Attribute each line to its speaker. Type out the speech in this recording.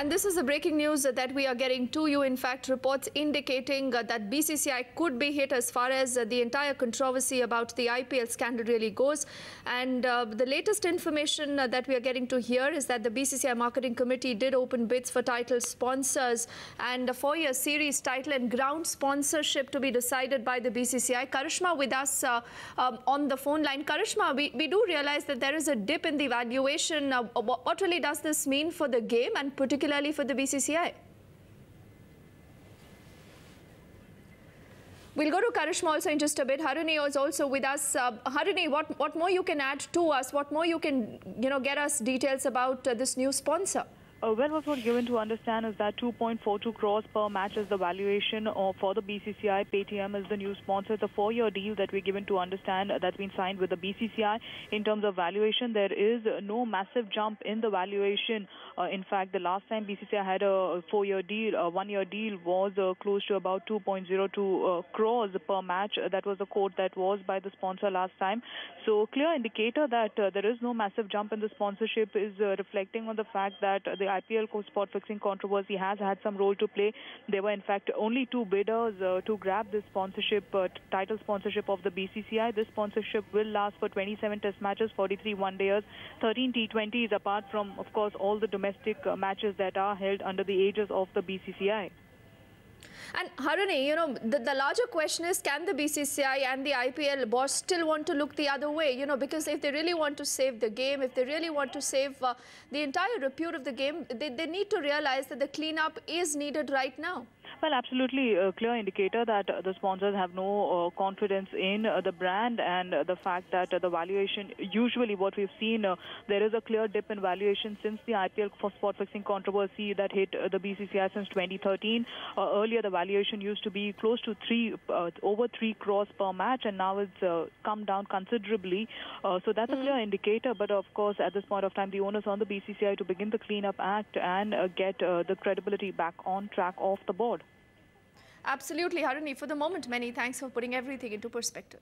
Speaker 1: And this is the breaking news that we are getting to you. In fact, reports indicating that BCCI could be hit as far as the entire controversy about the IPL scandal really goes. And the latest information that we are getting to here is that the BCCI Marketing Committee did open bids for title sponsors and a 4-year series title and ground sponsorship to be decided by the BCCI. Karishma with us on the phone line. Karishma, we do realize that there is a dip in the valuation. What really does this mean for the game and particularly for the BCCI? We'll go to Karishma also in just a bit. Harini is also with us. Harini, what more you can add to us? What more you can, get us details about this new sponsor?
Speaker 2: Well, what we're given to understand is that 2.42 crores per match is the valuation for the BCCI. Paytm is the new sponsor. It's a 4-year deal that we're given to understand that's been signed with the BCCI. In terms of valuation, there is no massive jump in the valuation. In fact, the last time BCCI had a 4-year deal, a 1-year deal was close to about 2.02 crores per match. That was the quote that was by the sponsor last time. So clear indicator that there is no massive jump in the sponsorship is reflecting on the fact that the IPL spot fixing controversy has had some role to play. There were in fact only 2 bidders to grab this sponsorship, title sponsorship of the BCCI. This sponsorship will last for 27 test matches, 43 one-dayers, 13 T20s, apart from, of course, all the domestic matches that are held under the aegis of the BCCI.
Speaker 1: And Harini, the larger question is, can the BCCI and the IPL boss still want to look the other way? Because if they really want to save the game, if they really want to save the entire repute of the game, they need to realize that the cleanup is needed right now.
Speaker 2: Well, absolutely a clear indicator that the sponsors have no confidence in the brand and the fact that the valuation, usually what we've seen, there is a clear dip in valuation since the IPL for spot fixing controversy that hit the BCCI since 2013. Earlier, the valuation used to be close to over 3 crores per match, and now it's come down considerably. So that's a clear indicator. But of course, at this point of time, the onus on the BCCI to begin the cleanup act and get the credibility back on track off the board.
Speaker 1: Absolutely, Harini. For the moment, many thanks for putting everything into perspective.